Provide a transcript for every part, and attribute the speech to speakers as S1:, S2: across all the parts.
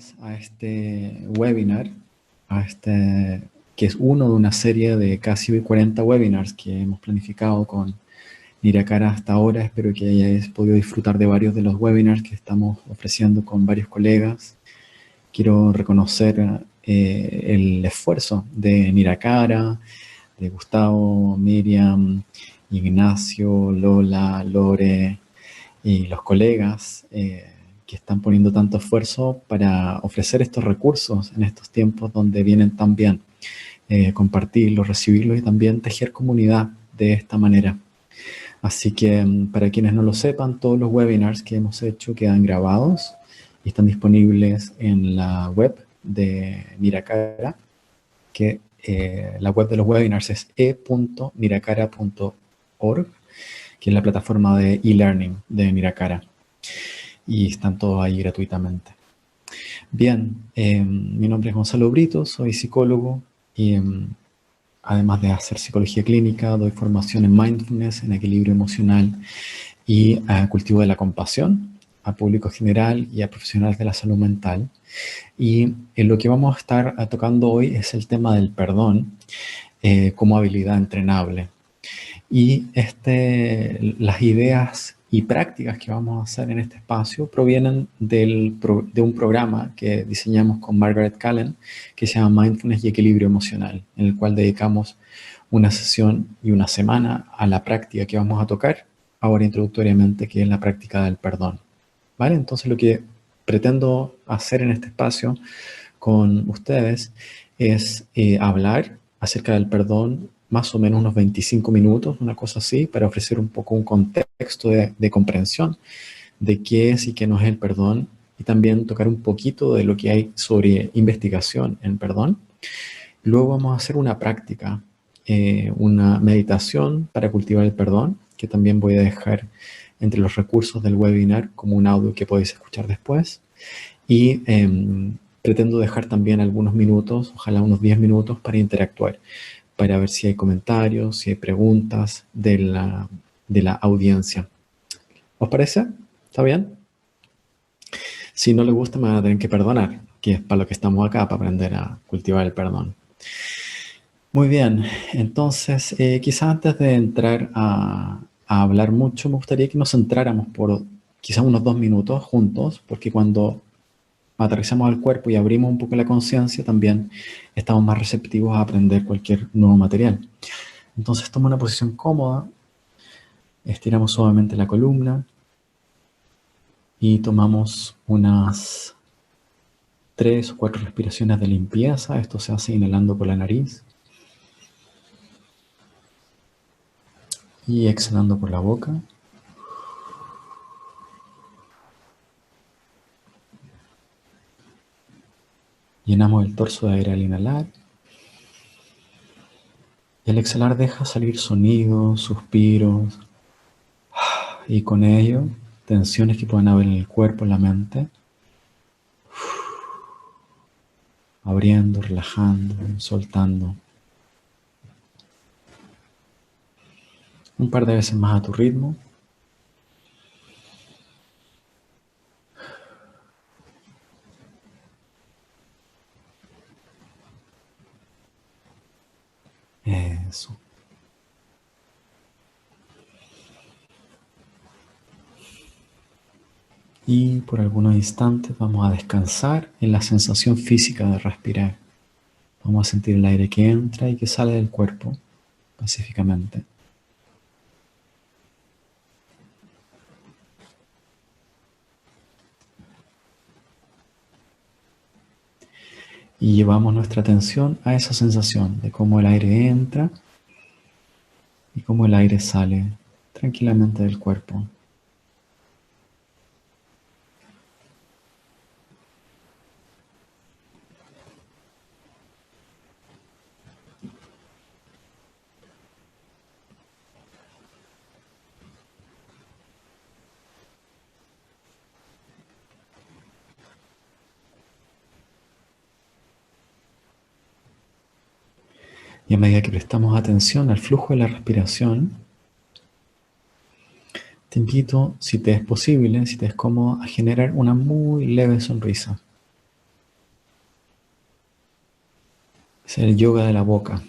S1: bienvenidas a este webinar, que es uno de una serie de casi 40 webinars que hemos planificado con Niracara hasta ahora. Espero que hayáis podido disfrutar de varios de los webinars que estamos ofreciendo con varios colegas. Quiero reconocer el esfuerzo de Niracara, de Gustavo, Miriam, Ignacio, Lola, Lore y los colegas que están poniendo tanto esfuerzo para ofrecer estos recursos en estos tiempos donde vienen tan bien. Compartirlos, recibirlos y también tejer comunidad de esta manera. Así que para quienes no lo sepan, todos los webinars que hemos hecho quedan grabados y están disponibles en la web de Niracara, que la web de los webinars es e.niracara.org, que es la plataforma de e-learning de Niracara. Y están todos ahí gratuitamente. Bien, mi nombre es Gonzalo Brito, soy psicólogo y además de hacer psicología clínica, doy formación en mindfulness, en equilibrio emocional y cultivo de la compasión a público general y a profesionales de la salud mental. Y lo que vamos a estar tocando hoy es el tema del perdón como habilidad entrenable. Y las ideas y prácticas que vamos a hacer en este espacio provienen de un programa que diseñamos con Margaret Callen, que se llama Mindfulness y Equilibrio Emocional, en el cual dedicamos una sesión y una semana a la práctica que vamos a tocar ahora introductoriamente, que es la práctica del perdón. ¿Vale? Entonces lo que pretendo hacer en este espacio con ustedes es hablar acerca del perdón más o menos unos 25 minutos, una cosa así, para ofrecer un poco un contexto de comprensión de qué es y qué no es el perdón, y también tocar un poquito de lo que hay sobre investigación en perdón. Luego vamos a hacer una práctica, una meditación para cultivar el perdón, que también voy a dejar entre los recursos del webinar como un audio que podéis escuchar después. Y pretendo dejar también algunos minutos, ojalá unos 10 minutos, para interactuar, para ver si hay comentarios, si hay preguntas de la audiencia. ¿Os parece? ¿Está bien? Si no les gusta, me van a tener que perdonar, que es para lo que estamos acá, para aprender a cultivar el perdón. Muy bien, entonces quizás antes de entrar a hablar mucho, me gustaría que nos centráramos por quizás unos 2 minutos juntos, porque cuando aterrizamos al cuerpo y abrimos un poco la conciencia, también estamos más receptivos a aprender cualquier nuevo material. Entonces toma una posición cómoda, estiramos suavemente la columna y tomamos unas 3 o 4 respiraciones de limpieza. Esto se hace inhalando por la nariz y exhalando por la boca. Llenamos el torso de aire al inhalar. Y al exhalar deja salir sonidos, suspiros y con ello tensiones que puedan haber en el cuerpo, en la mente. Abriendo, relajando, soltando. Un par de veces más a tu ritmo. Eso. Y por algunos instantes vamos a descansar en la sensación física de respirar. Vamos a sentir el aire que entra y que sale del cuerpo pacíficamente. Y llevamos nuestra atención a esa sensación de cómo el aire entra y cómo el aire sale tranquilamente del cuerpo. Y a medida que prestamos atención al flujo de la respiración, te invito, si te es posible, si te es cómodo, a generar una muy leve sonrisa. Es el yoga de la boca.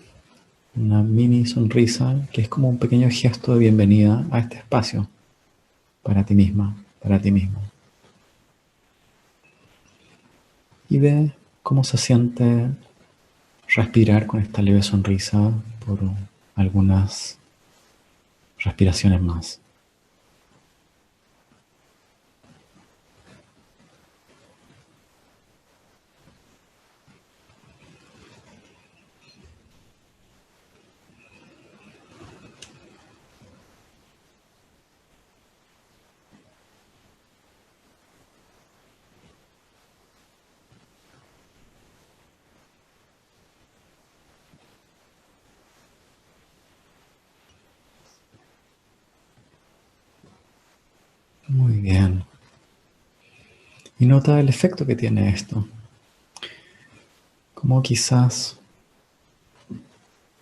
S1: Una mini sonrisa que es como un pequeño gesto de bienvenida a este espacio para ti misma, para ti mismo. Y ve cómo se siente respirar con esta leve sonrisa por algunas respiraciones más. Muy bien. Y nota el efecto que tiene esto. Como quizás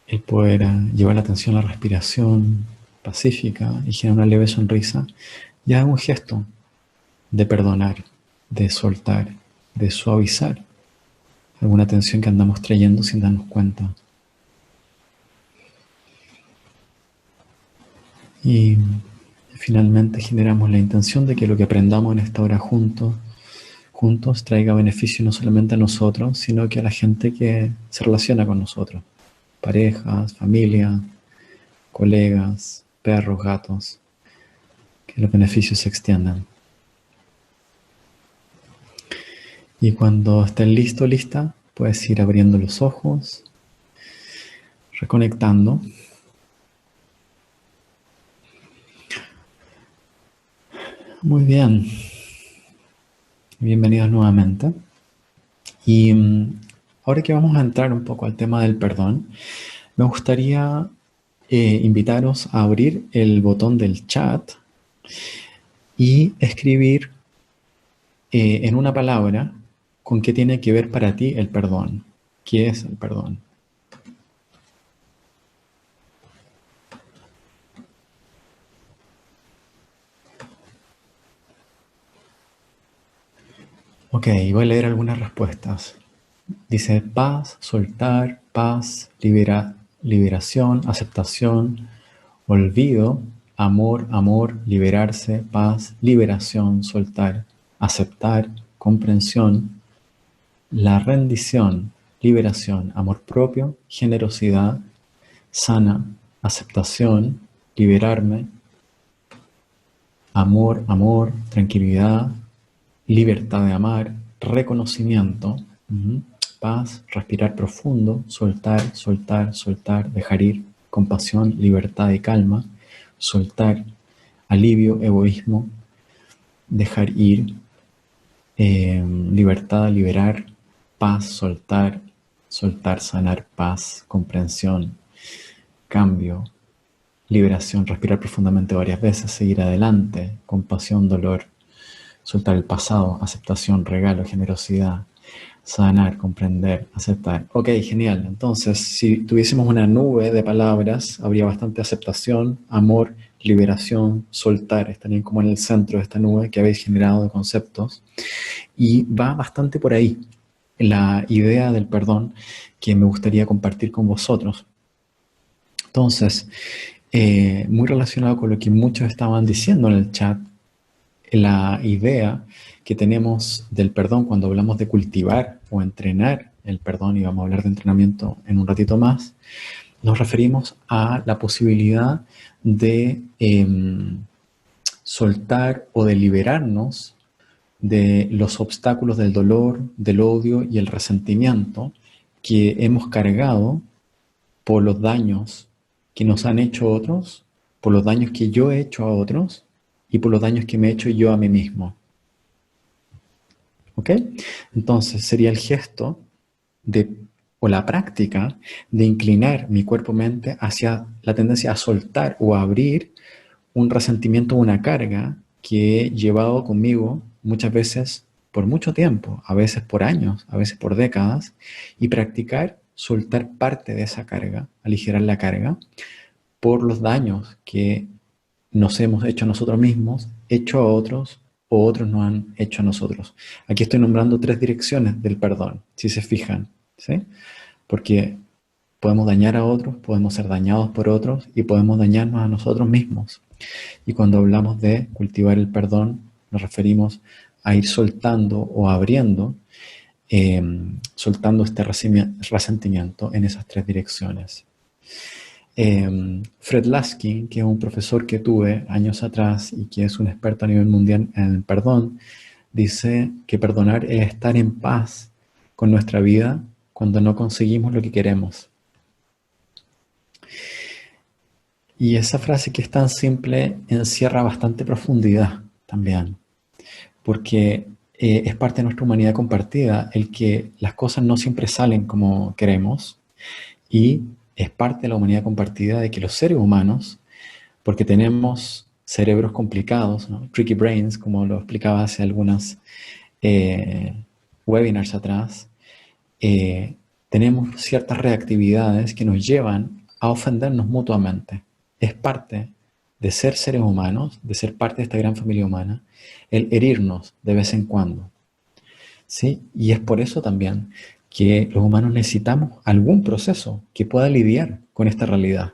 S1: el poder llevar la atención a la respiración pacífica y generar una leve sonrisa, ya es un gesto de perdonar, de soltar, de suavizar alguna tensión que andamos trayendo sin darnos cuenta. Y finalmente generamos la intención de que lo que aprendamos en esta hora juntos traiga beneficio no solamente a nosotros, sino que a la gente que se relaciona con nosotros. Parejas, familia, colegas, perros, gatos. Que los beneficios se extiendan. Y cuando estén listo, lista, puedes ir abriendo los ojos, reconectando. Muy bien. Bienvenidos nuevamente. Y ahora que vamos a entrar un poco al tema del perdón, me gustaría invitaros a abrir el botón del chat y escribir en una palabra con qué tiene que ver para ti el perdón. ¿Qué es el perdón? Ok, voy a leer algunas respuestas. Dice paz, soltar, paz, liberación, aceptación, olvido, amor, amor, liberarse, paz, liberación, soltar, aceptar, comprensión, la rendición, liberación, amor propio, generosidad, sana, aceptación, liberarme, amor, amor, tranquilidad, libertad de amar, reconocimiento, paz, respirar profundo, soltar, soltar, soltar, dejar ir, compasión, libertad y calma, soltar, alivio, egoísmo, dejar ir, libertad, liberar, paz, soltar, soltar, sanar, paz, comprensión, cambio, liberación, respirar profundamente varias veces, seguir adelante, compasión, dolor, soltar el pasado, aceptación, regalo, generosidad, sanar, comprender, aceptar. Ok, genial. Entonces, si tuviésemos una nube de palabras, habría bastante aceptación, amor, liberación, soltar. Estarían como en el centro de esta nube que habéis generado de conceptos. Y va bastante por ahí la idea del perdón que me gustaría compartir con vosotros. Entonces, muy relacionado con lo que muchos estaban diciendo en el chat, la idea que tenemos del perdón cuando hablamos de cultivar o entrenar el perdón, y vamos a hablar de entrenamiento en un ratito más, nos referimos a la posibilidad de soltar o de liberarnos de los obstáculos del dolor, del odio y el resentimiento que hemos cargado por los daños que nos han hecho otros, por los daños que yo he hecho a otros y por los daños que me he hecho yo a mí mismo. ¿Ok? Entonces sería el gesto o la práctica de inclinar mi cuerpo-mente hacia la tendencia a soltar o a abrir un resentimiento o una carga que he llevado conmigo muchas veces por mucho tiempo, a veces por años, a veces por décadas, y practicar soltar parte de esa carga, aligerar la carga, por los daños que nos hemos hecho a nosotros mismos, hecho a otros o otros nos han hecho a nosotros. Aquí estoy nombrando 3 direcciones del perdón, si se fijan, ¿sí? porque podemos dañar a otros, podemos ser dañados por otros y podemos dañarnos a nosotros mismos. Y cuando hablamos de cultivar el perdón, nos referimos a ir soltando o abriendo, soltando este resentimiento en esas tres direcciones. Fred Lasky, que es un profesor que tuve años atrás y que es un experto a nivel mundial en el perdón, dice que perdonar es estar en paz con nuestra vida cuando no conseguimos lo que queremos. Y esa frase, que es tan simple, encierra bastante profundidad también, porque es parte de nuestra humanidad compartida el que las cosas no siempre salen como queremos, y es parte de la humanidad compartida de que los seres humanos, porque tenemos cerebros complicados, ¿no? Tricky brains, como lo explicaba hace algunas webinars atrás, tenemos ciertas reactividades que nos llevan a ofendernos mutuamente. Es parte de ser seres humanos, de ser parte de esta gran familia humana, el herirnos de vez en cuando. ¿Sí? Y es por eso también que los humanos necesitamos algún proceso que pueda lidiar con esta realidad.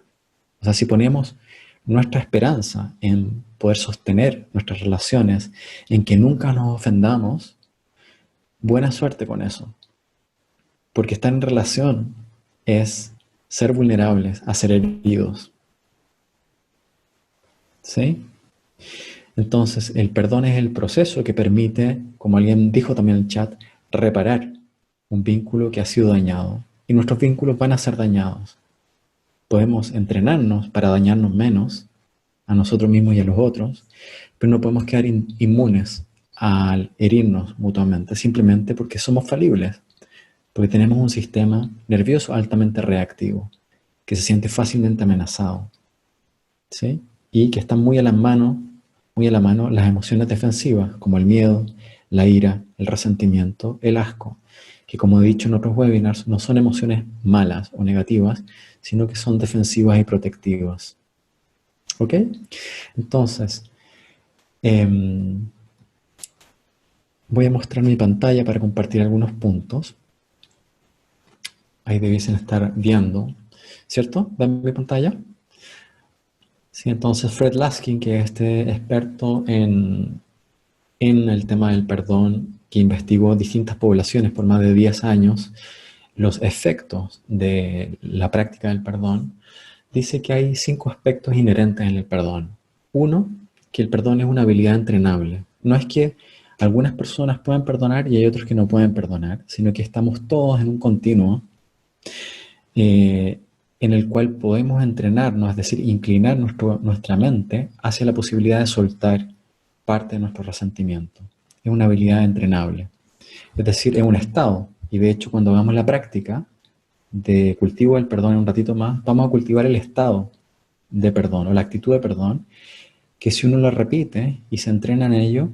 S1: O sea, si ponemos nuestra esperanza en poder sostener nuestras relaciones, en que nunca nos ofendamos, buena suerte con eso. Porque estar en relación es ser vulnerables a ser heridos. ¿Sí? Entonces, el perdón es el proceso que permite, como alguien dijo también en el chat, reparar un vínculo que ha sido dañado. Y nuestros vínculos van a ser dañados. Podemos entrenarnos para dañarnos menos a nosotros mismos y a los otros, pero no podemos quedar inmunes al herirnos mutuamente, simplemente porque somos falibles, porque tenemos un sistema nervioso altamente reactivo, que se siente fácilmente amenazado, ¿sí? Y que están muy a la mano las emociones defensivas, como el miedo, la ira, el resentimiento, el asco, que, como he dicho en otros webinars, no son emociones malas o negativas, sino que son defensivas y protectivas. ¿Ok? Entonces, voy a mostrar mi pantalla para compartir algunos puntos. Ahí debiesen estar viendo, ¿cierto? ¿Ven mi pantalla? Sí, entonces Fred Laskin, que es este experto en el tema del perdón, que investigó distintas poblaciones por más de 10 años, los efectos de la práctica del perdón, dice que hay 5 aspectos inherentes en el perdón. Uno, que el perdón es una habilidad entrenable. No es que algunas personas puedan perdonar y hay otros que no pueden perdonar, sino que estamos todos en un continuo en el cual podemos entrenarnos, es decir, inclinar nuestra mente hacia la posibilidad de soltar parte de nuestro resentimiento. Es una habilidad entrenable. Es decir, es un estado. Y de hecho, cuando hagamos la práctica de cultivo del perdón en un ratito más, vamos a cultivar el estado de perdón o la actitud de perdón, que si uno lo repite y se entrena en ello,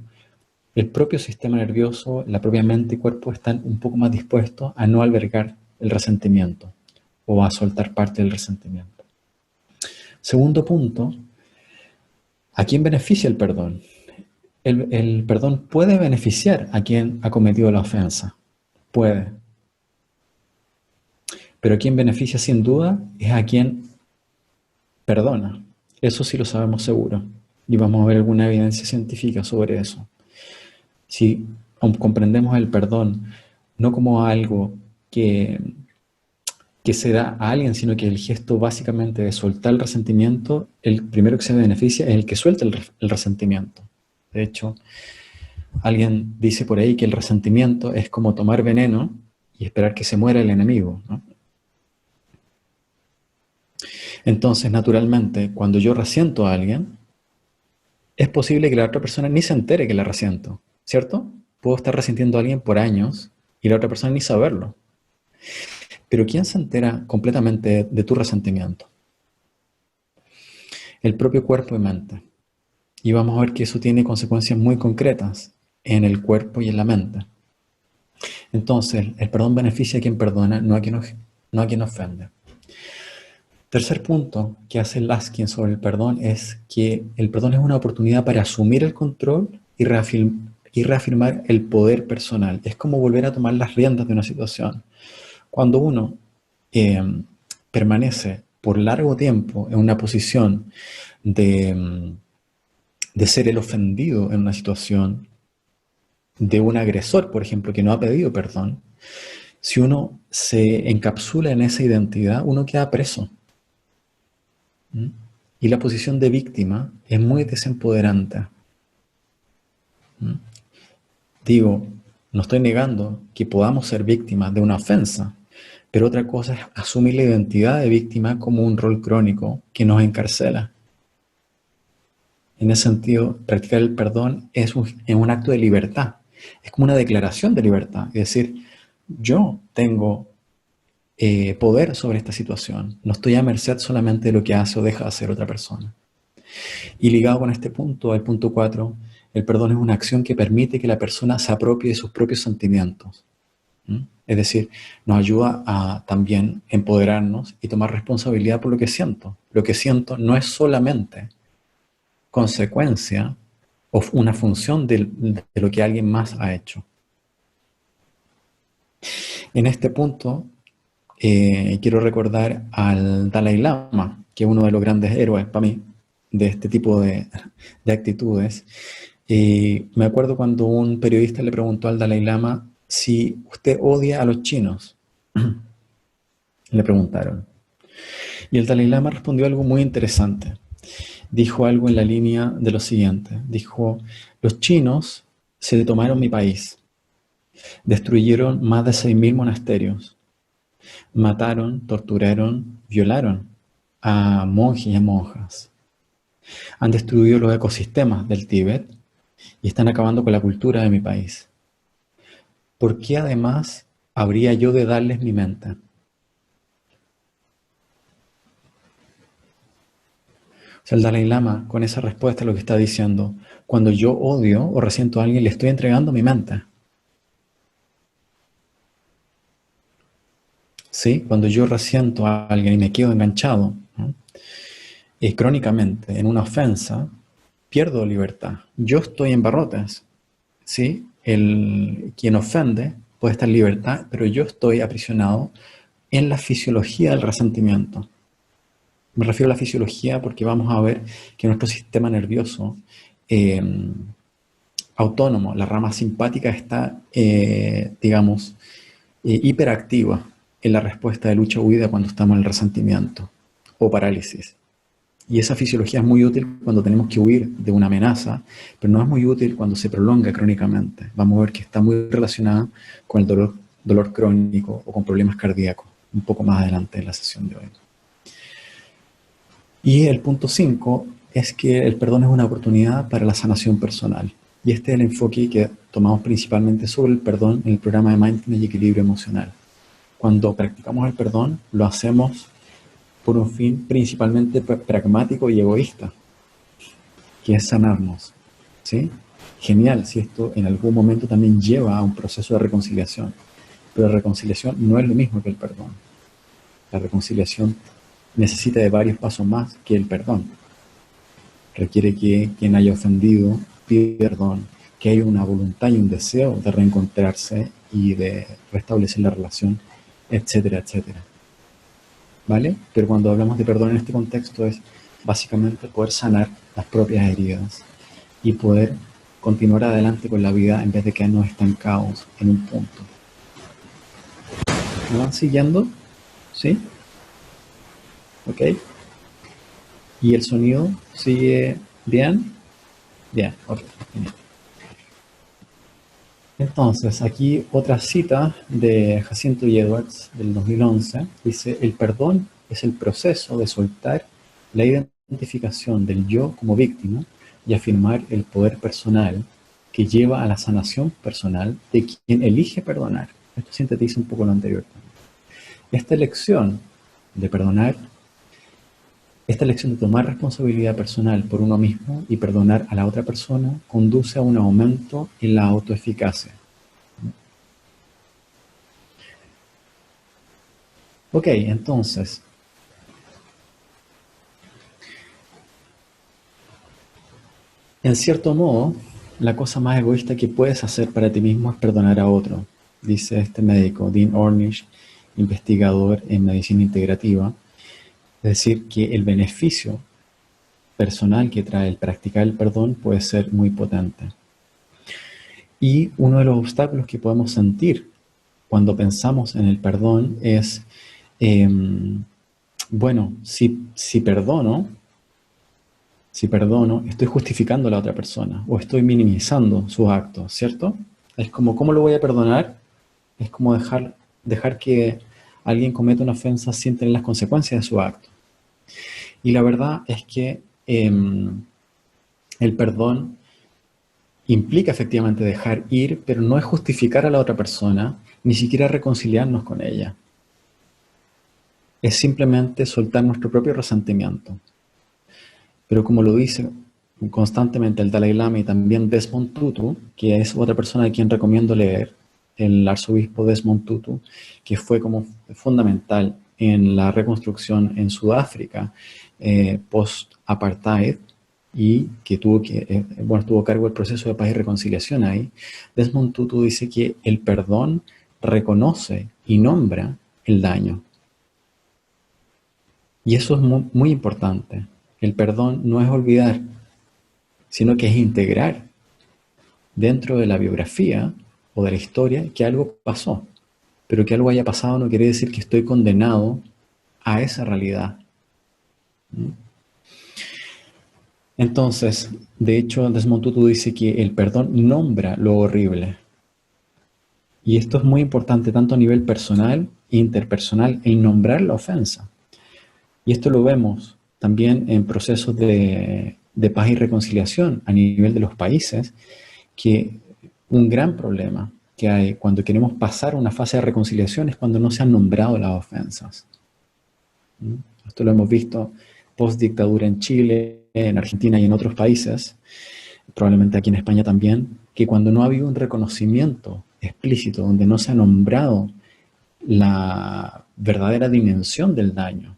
S1: el propio sistema nervioso, la propia mente y cuerpo están un poco más dispuestos a no albergar el resentimiento o a soltar parte del resentimiento. Segundo punto, ¿a quién beneficia el perdón? El perdón puede beneficiar a quien ha cometido la ofensa. Puede. Pero a quien beneficia sin duda es a quien perdona. Eso sí lo sabemos seguro. Y vamos a ver alguna evidencia científica sobre eso. Si comprendemos el perdón no como algo que se da a alguien, sino que el gesto básicamente de soltar el resentimiento, el primero que se beneficia es el que suelta el resentimiento. De hecho, alguien dice por ahí que el resentimiento es como tomar veneno y esperar que se muera el enemigo, ¿no? Entonces, naturalmente, cuando yo resiento a alguien, es posible que la otra persona ni se entere que la resiento, ¿cierto? Puedo estar resintiendo a alguien por años y la otra persona ni saberlo. Pero ¿quién se entera completamente de tu resentimiento? El propio cuerpo y mente. Y vamos a ver que eso tiene consecuencias muy concretas en el cuerpo y en la mente. Entonces, el perdón beneficia a quien perdona, no a quien ofende. Tercer punto que hace Laskin sobre el perdón es que el perdón es una oportunidad para asumir el control y reafirmar el poder personal. Es como volver a tomar las riendas de una situación. Cuando uno eh, permanece por largo tiempo en una posición de ser el ofendido en una situación de un agresor, por ejemplo, que no ha pedido perdón, si uno se encapsula en esa identidad, uno queda preso. ¿Mm? Y la posición de víctima es muy desempoderante. ¿Mm? Digo, no estoy negando que podamos ser víctimas de una ofensa, pero otra cosa es asumir la identidad de víctima como un rol crónico que nos encarcela. En ese sentido, practicar el perdón es un acto de libertad. Es como una declaración de libertad. Es decir, yo tengo poder sobre esta situación. No estoy a merced solamente de lo que hace o deja de hacer otra persona. Y ligado con este punto, el punto 4, el perdón es una acción que permite que la persona se apropie de sus propios sentimientos. Es decir, nos ayuda a también empoderarnos y tomar responsabilidad por lo que siento. Lo que siento no es solamente consecuencia o una función de lo que alguien más ha hecho. En este punto, quiero recordar al Dalai Lama, que es uno de los grandes héroes para mí de este tipo de actitudes. Me acuerdo cuando un periodista le preguntó al Dalai Lama si usted odia a los chinos. Le preguntaron. Y el Dalai Lama respondió algo muy interesante. Dijo algo en la línea de lo siguiente. Dijo, los chinos se tomaron mi país, destruyeron más de 6.000 monasterios, mataron, torturaron, violaron a monjes y a monjas. Han destruido los ecosistemas del Tíbet y están acabando con la cultura de mi país. ¿Por qué además habría yo de darles mi mente? O sea, el Dalai Lama, con esa respuesta, lo que está diciendo, cuando yo odio o resiento a alguien, le estoy entregando mi mente. ¿Sí? Cuando yo resiento a alguien y me quedo enganchado, ¿no? Crónicamente en una ofensa, pierdo libertad. Yo estoy en barrotes. ¿Sí? Quien ofende puede estar en libertad, pero yo estoy aprisionado en la fisiología del resentimiento. Me refiero a la fisiología porque vamos a ver que nuestro sistema nervioso autónomo, la rama simpática está, digamos, hiperactiva en la respuesta de lucha-huida cuando estamos en el resentimiento o parálisis. Y esa fisiología es muy útil cuando tenemos que huir de una amenaza, pero no es muy útil cuando se prolonga crónicamente. Vamos a ver que está muy relacionada con el dolor crónico o con problemas cardíacos, un poco más adelante en la sesión de hoy. Y el punto 5 es que el perdón es una oportunidad para la sanación personal. Y este es el enfoque que tomamos principalmente sobre el perdón en el programa de Mindfulness y Equilibrio Emocional. Cuando practicamos el perdón, lo hacemos por un fin principalmente pragmático y egoísta, que es sanarnos. ¿Sí? Genial si esto en algún momento también lleva a un proceso de reconciliación. Pero la reconciliación no es lo mismo que el perdón. La reconciliación necesita de varios pasos más que el perdón. Requiere que quien haya ofendido pida perdón, que haya una voluntad y un deseo de reencontrarse y de restablecer la relación, etcétera, etcétera. ¿Vale? Pero cuando hablamos de perdón en este contexto es básicamente poder sanar las propias heridas y poder continuar adelante con la vida en vez de quedarnos estancados en un punto. ¿Me van siguiendo? ¿Sí? ¿Ok? ¿Y el sonido sigue bien? Bien, ok. Entonces, aquí otra cita de Jacinto y Edwards del 2011. Dice, el perdón es el proceso de soltar la identificación del yo como víctima y afirmar el poder personal que lleva a la sanación personal de quien elige perdonar. Esto sintetiza un poco lo anterior. Esta elección de perdonar, esta elección de tomar responsabilidad personal por uno mismo y perdonar a la otra persona conduce a un aumento en la autoeficacia. Ok, entonces, en cierto modo, la cosa más egoísta que puedes hacer para ti mismo es perdonar a otro, dice este médico, Dean Ornish, investigador en medicina integrativa, es decir, que el beneficio personal que trae el practicar el perdón puede ser muy potente. Y uno de los obstáculos que podemos sentir cuando pensamos en el perdón es, bueno, si perdono, estoy justificando a la otra persona o estoy minimizando sus actos, ¿cierto? Es como, ¿cómo lo voy a perdonar? Es como dejar que alguien cometa una ofensa sin tener las consecuencias de su acto. Y la verdad es que el perdón implica efectivamente dejar ir, pero no es justificar a la otra persona, ni siquiera reconciliarnos con ella. Es simplemente soltar nuestro propio resentimiento. Pero como lo dice constantemente el Dalai Lama y también Desmond Tutu, que es otra persona a quien recomiendo leer, el arzobispo Desmond Tutu, que fue como fundamental en la reconstrucción en Sudáfrica post-apartheid y que estuvo a cargo del proceso de paz y reconciliación ahí. Desmond Tutu dice que el perdón reconoce y nombra el daño. Y eso es muy, muy importante. El perdón no es olvidar, sino que es integrar dentro de la biografía o de la historia que algo pasó. Pero que algo haya pasado no quiere decir que estoy condenado a esa realidad. Entonces, de hecho, Desmond Tutu dice que el perdón nombra lo horrible. Y esto es muy importante tanto a nivel personal e interpersonal, el nombrar la ofensa. Y esto lo vemos también en procesos de paz y reconciliación a nivel de los países, que un gran problema que hay cuando queremos pasar una fase de reconciliación es cuando no se han nombrado las ofensas. Esto lo hemos visto post-dictadura en Chile, en Argentina y en otros países, probablemente aquí en España también, que cuando no ha habido un reconocimiento explícito, donde no se ha nombrado la verdadera dimensión del daño,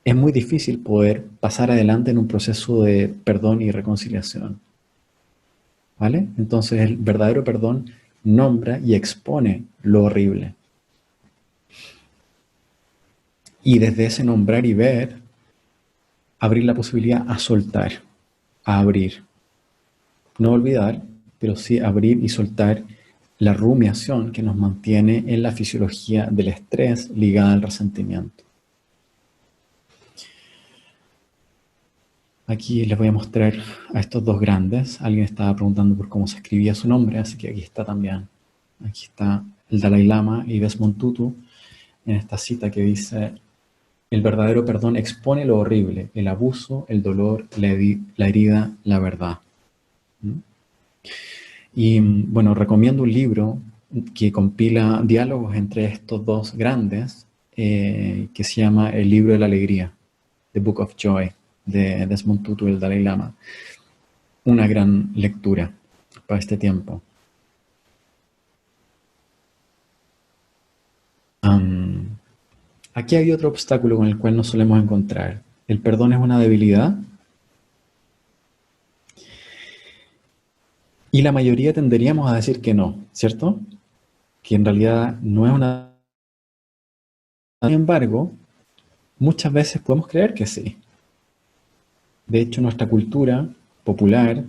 S1: es muy difícil poder pasar adelante en un proceso de perdón y reconciliación. ¿Vale? Entonces el verdadero perdón nombra y expone lo horrible. Y desde ese nombrar y ver, abrir la posibilidad a soltar, a abrir. No olvidar, pero sí abrir y soltar la rumiación que nos mantiene en la fisiología del estrés ligada al resentimiento. Aquí les voy a mostrar a estos dos grandes. Alguien estaba preguntando por cómo se escribía su nombre, así que aquí está también. Aquí está el Dalai Lama y Desmond Tutu en esta cita que dice: el verdadero perdón expone lo horrible, el abuso, el dolor, la herida, la verdad. Y bueno, recomiendo un libro que compila diálogos entre estos dos grandes, que se llama El libro de la alegría, The Book of Joy, de Desmond Tutu y el Dalai Lama. Una gran lectura para este tiempo. Aquí hay otro obstáculo con el cual nos solemos encontrar. ¿El perdón es una debilidad? Y la mayoría tenderíamos a decir que no, ¿cierto? Que en realidad no es una... Sin embargo, muchas veces podemos creer que sí. De hecho, nuestra cultura popular,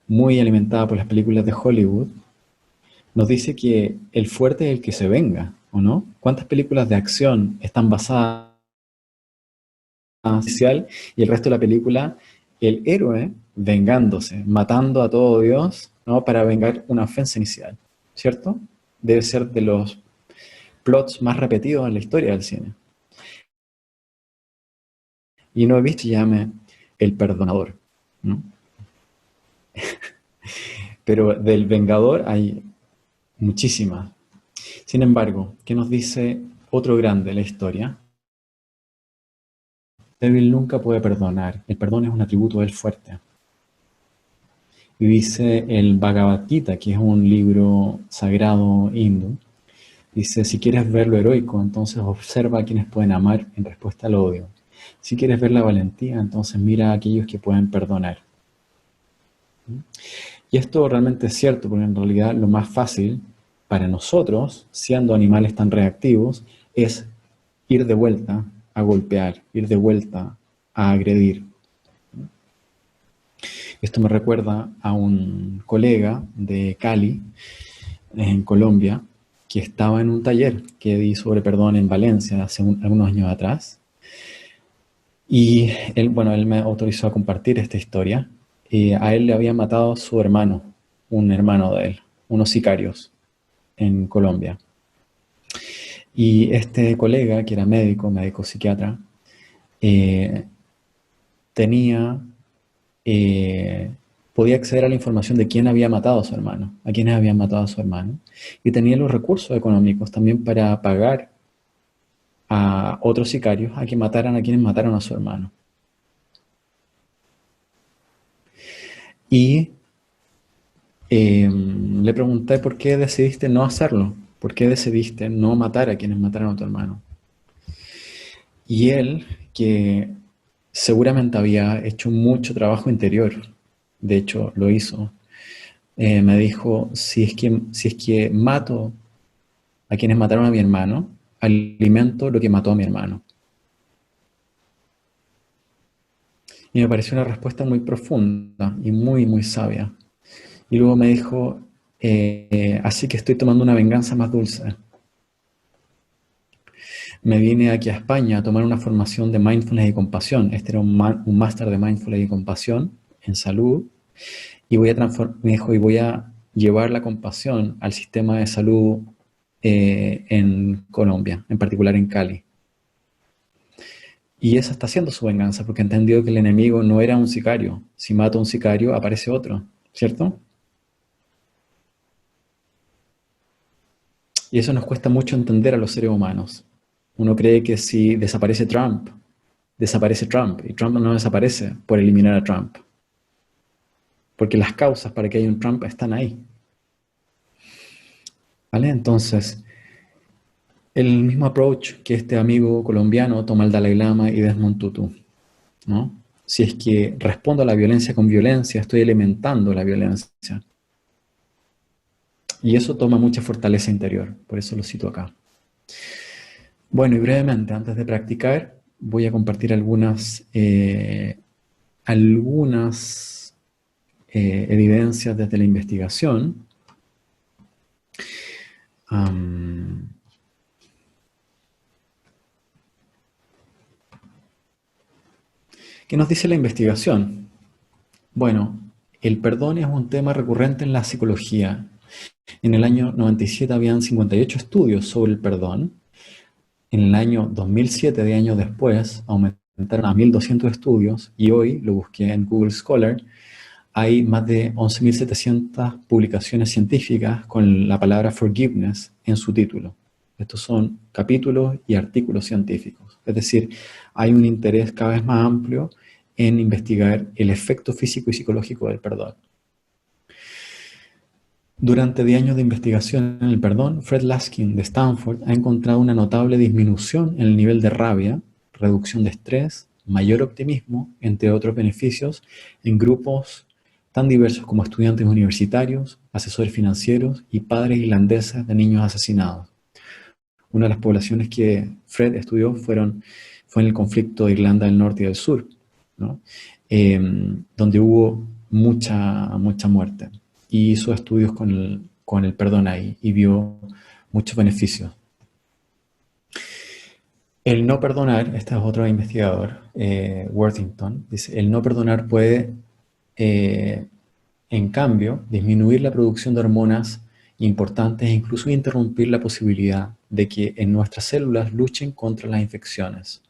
S1: muy alimentada por las películas de Hollywood, nos dice que el fuerte es el que se venga, ¿o no? ¿Cuántas películas de acción están basadas en social y el resto de la película, el héroe vengándose, matando a todo Dios, ¿no? Para vengar una ofensa inicial, ¿cierto? Debe ser de los plots más repetidos en la historia del cine. Y no he visto, llame El Perdonador, ¿no? Pero del Vengador hay muchísimas. Sin embargo, ¿qué nos dice otro grande de la historia? El débil nunca puede perdonar. El perdón es un atributo del fuerte. Y dice el Bhagavad Gita, que es un libro sagrado hindú, dice: si quieres ver lo heroico, entonces observa a quienes pueden amar en respuesta al odio. Si quieres ver la valentía, entonces mira a aquellos que pueden perdonar. Y esto realmente es cierto, porque en realidad lo más fácil para nosotros, siendo animales tan reactivos, es ir de vuelta a golpear, ir de vuelta a agredir. Esto me recuerda a un colega de Cali, en Colombia, que estaba en un taller que di sobre perdón en Valencia hace algunos años atrás. Y él, bueno, él me autorizó a compartir esta historia. A él le habían matado a su hermano, un hermano de él, unos sicarios en Colombia. Y este colega, que era médico psiquiatra, eh, tenía, eh, podía acceder a la información de quién había matado a su hermano, a quiénes habían matado a su hermano, y tenía los recursos económicos también para pagar a otros sicarios a que mataran a quienes mataron a su hermano. Y le pregunté por qué decidiste no hacerlo, por qué decidiste no matar a quienes mataron a tu hermano. Y él, que seguramente había hecho mucho trabajo interior, de hecho lo hizo, me dijo, si es que mato a quienes mataron a mi hermano, alimento lo que mató a mi hermano. Y me pareció una respuesta muy profunda y muy, muy sabia. Y luego me dijo, así que estoy tomando una venganza más dulce. Me vine aquí a España a tomar una formación de mindfulness y compasión. Este era un máster de mindfulness y compasión en salud. Y me dijo, y voy a llevar la compasión al sistema de salud en Colombia, en particular en Cali. Y esa está haciendo su venganza, porque entendió que el enemigo no era un sicario. Si mato a un sicario, aparece otro, ¿cierto? Y eso nos cuesta mucho entender a los seres humanos. Uno cree que si desaparece Trump, desaparece Trump. Y Trump no desaparece por eliminar a Trump. Porque las causas para que haya un Trump están ahí. ¿Vale? Entonces, el mismo approach que este amigo colombiano toma el Dalai Lama y Desmond Tutu, ¿no? Si es que respondo a la violencia con violencia, estoy alimentando la violencia. Y eso toma mucha fortaleza interior, por eso lo cito acá. Bueno, y brevemente, antes de practicar, voy a compartir algunas evidencias desde la investigación. ¿Qué nos dice la investigación? Bueno, el perdón es un tema recurrente en la psicología. En el año 97 habían 58 estudios sobre el perdón. En el año 2007, de años después, aumentaron a 1.200 estudios y hoy, lo busqué en Google Scholar, hay más de 11.700 publicaciones científicas con la palabra forgiveness en su título. Estos son capítulos y artículos científicos. Es decir, hay un interés cada vez más amplio en investigar el efecto físico y psicológico del perdón. Durante 10 años de investigación en el perdón, Fred Laskin de Stanford ha encontrado una notable disminución en el nivel de rabia, reducción de estrés, mayor optimismo, entre otros beneficios, en grupos tan diversos como estudiantes universitarios, asesores financieros y padres irlandeses de niños asesinados. Una de las poblaciones que Fred estudió fue en el conflicto de Irlanda del Norte y del Sur, ¿no? Donde hubo mucha muerte. Y hizo estudios con el perdón ahí y vio muchos beneficios. El no perdonar, este es otro investigador, Worthington, dice, el no perdonar puede, en cambio, disminuir la producción de hormonas importantes e incluso interrumpir la posibilidad de que en nuestras células luchen contra las infecciones.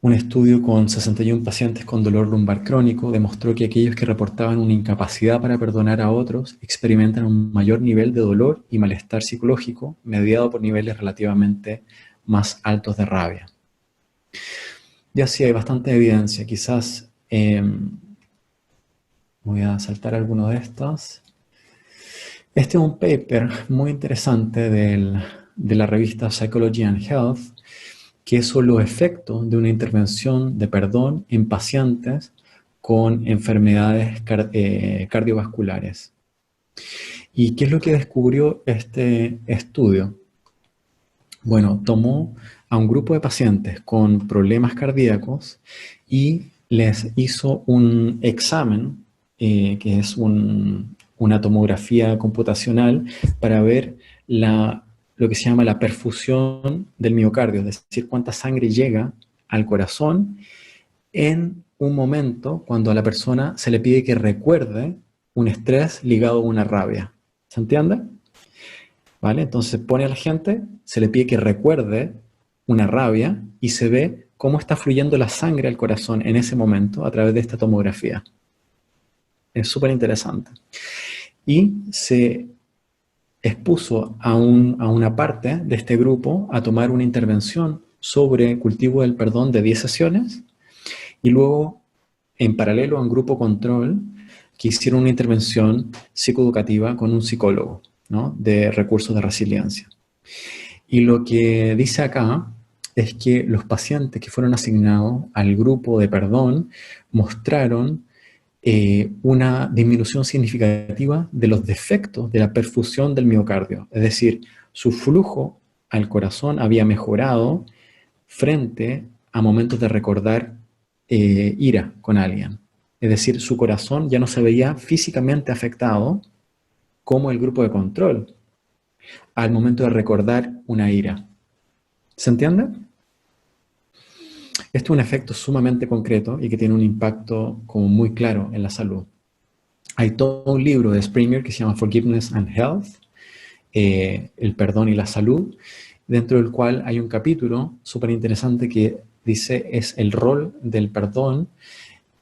S1: Un estudio con 61 pacientes con dolor lumbar crónico demostró que aquellos que reportaban una incapacidad para perdonar a otros experimentan un mayor nivel de dolor y malestar psicológico mediado por niveles relativamente más altos de rabia. Y así hay bastante evidencia. Quizás voy a saltar alguno de estos. Este es un paper muy interesante de la revista Psychology and Health, que son los efectos de una intervención de perdón en pacientes con enfermedades cardiovasculares. ¿Y qué es lo que descubrió este estudio? Bueno, tomó a un grupo de pacientes con problemas cardíacos y les hizo un examen, que es una tomografía computacional, para ver lo que se llama la perfusión del miocardio, es decir, cuánta sangre llega al corazón en un momento cuando a la persona se le pide que recuerde un estrés ligado a una rabia. ¿Se entiende? ¿Vale? Entonces se pone a la gente, se le pide que recuerde una rabia y se ve cómo está fluyendo la sangre al corazón en ese momento a través de esta tomografía. Es súper interesante. Y se expuso a una parte de este grupo a tomar una intervención sobre cultivo del perdón de 10 sesiones y luego, en paralelo, a un grupo control que hicieron una intervención psicoeducativa con un psicólogo, ¿no?, de recursos de resiliencia. Y lo que dice acá es que los pacientes que fueron asignados al grupo de perdón mostraron una disminución significativa de los defectos de la perfusión del miocardio. Es decir, su flujo al corazón había mejorado frente a momentos de recordar ira con alguien. Es decir, su corazón ya no se veía físicamente afectado como el grupo de control al momento de recordar una ira. ¿Se entiende? Esto es un efecto sumamente concreto y que tiene un impacto como muy claro en la salud. Hay todo un libro de Springer que se llama Forgiveness and Health, el perdón y la salud, dentro del cual hay un capítulo súper interesante que dice es el rol del perdón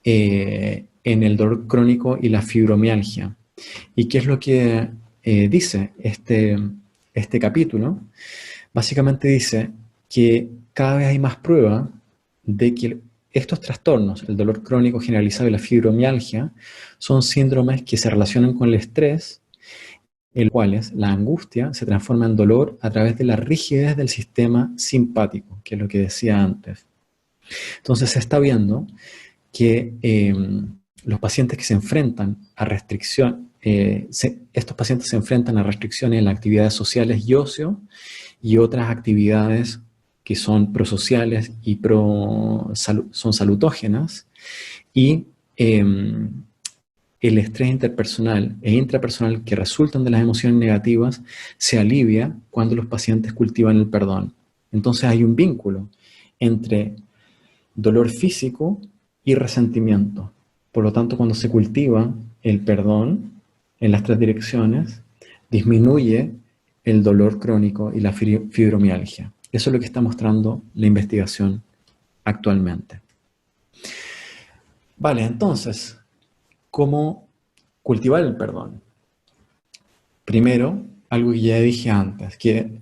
S1: en el dolor crónico y la fibromialgia. ¿Y qué es lo que dice este capítulo? Básicamente dice que cada vez hay más prueba de que estos trastornos, el dolor crónico generalizado y la fibromialgia, son síndromes que se relacionan con el estrés, en los cuales la angustia se transforma en dolor a través de la rigidez del sistema simpático, que es lo que decía antes. Entonces se está viendo que los pacientes que se enfrentan a restricción, estos pacientes se enfrentan a restricciones en las actividades sociales y ocio y otras actividades que son prosociales y son salutógenas, y el estrés interpersonal e intrapersonal que resultan de las emociones negativas se alivia cuando los pacientes cultivan el perdón. Entonces hay un vínculo entre dolor físico y resentimiento. Por lo tanto, cuando se cultiva el perdón en las tres direcciones, disminuye el dolor crónico y la fibromialgia. Eso es lo que está mostrando la investigación actualmente. Vale, entonces, ¿cómo cultivar el perdón? Primero, algo que ya dije antes, que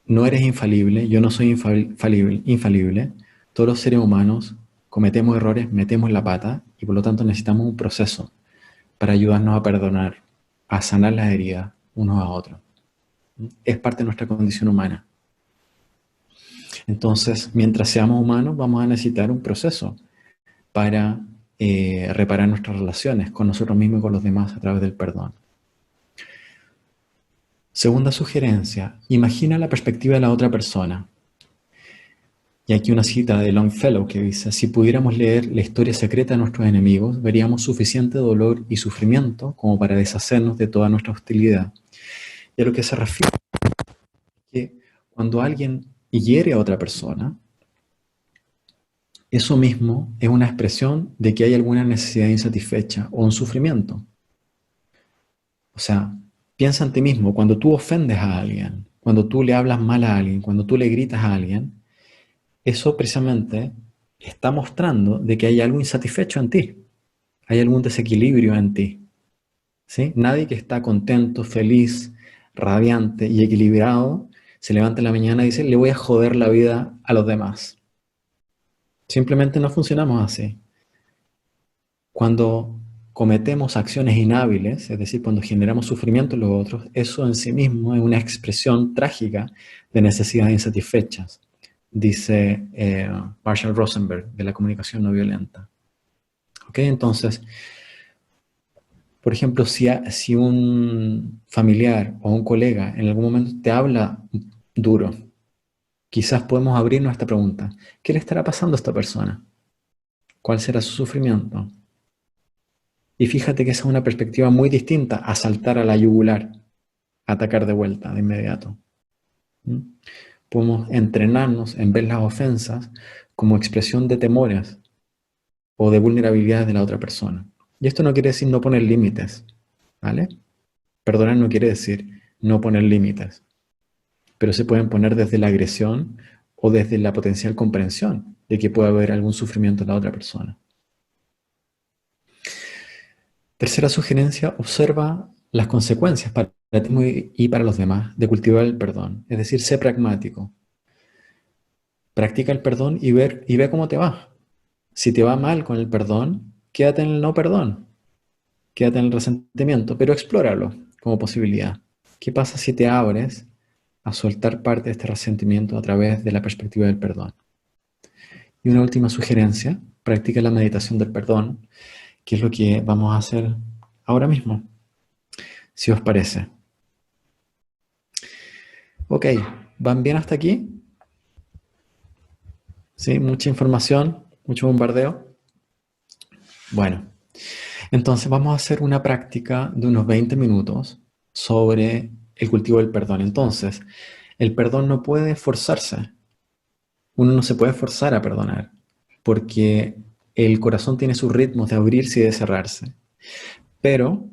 S1: no eres infalible, yo no soy infalible. Todos los seres humanos cometemos errores, metemos la pata y por lo tanto necesitamos un proceso para ayudarnos a perdonar, a sanar las heridas unos a otros. Es parte de nuestra condición humana. Entonces, mientras seamos humanos, vamos a necesitar un proceso para reparar nuestras relaciones con nosotros mismos y con los demás a través del perdón. Segunda sugerencia, imagina la perspectiva de la otra persona. Y aquí una cita de Longfellow que dice, si pudiéramos leer la historia secreta de nuestros enemigos, veríamos suficiente dolor y sufrimiento como para deshacernos de toda nuestra hostilidad. Y a lo que se refiere es que cuando alguien hiere a otra persona, eso mismo es una expresión de que hay alguna necesidad insatisfecha o un sufrimiento. O sea, piensa en ti mismo, cuando tú ofendes a alguien, cuando tú le hablas mal a alguien, cuando tú le gritas a alguien, eso precisamente está mostrando de que hay algo insatisfecho en ti, hay algún desequilibrio en ti. ¿Sí? Nadie que está contento, feliz, radiante y equilibrado se levanta en la mañana y dice, le voy a joder la vida a los demás. Simplemente no funcionamos así. Cuando cometemos acciones inhábiles, es decir, cuando generamos sufrimiento en los otros, eso en sí mismo es una expresión trágica de necesidades insatisfechas, dice Marshall Rosenberg, de la comunicación no violenta. ¿Ok? Entonces, Por ejemplo, si un familiar o un colega en algún momento te habla duro, quizás podemos abrirnos a esta pregunta. ¿Qué le estará pasando a esta persona? ¿Cuál será su sufrimiento? Y fíjate que esa es una perspectiva muy distinta a saltar a la yugular, a atacar de vuelta, de inmediato. ¿Mm? Podemos entrenarnos en ver las ofensas como expresión de temores o de vulnerabilidades de la otra persona. Y esto no quiere decir no poner límites, ¿vale? Perdonar no quiere decir no poner límites, pero se pueden poner desde la agresión o desde la potencial comprensión de que puede haber algún sufrimiento en la otra persona. Tercera sugerencia, observa las consecuencias para ti y para los demás de cultivar el perdón. Es decir, sé pragmático. Practica el perdón y ve cómo te va. Si te va mal con el perdón, quédate en el no perdón. Quédate en el resentimiento, pero explóralo como posibilidad. ¿Qué pasa si te abres a soltar parte de este resentimiento a través de la perspectiva del perdón? Y una última sugerencia, practica la meditación del perdón, que es lo que vamos a hacer ahora mismo, si os parece. Ok, ¿van bien hasta aquí? ¿Sí? Mucha información, mucho bombardeo. Bueno, entonces vamos a hacer una práctica de unos 20 minutos sobre el cultivo del perdón. Entonces, el perdón no puede forzarse. Uno no se puede forzar a perdonar, porque el corazón tiene sus ritmos de abrirse y de cerrarse. Pero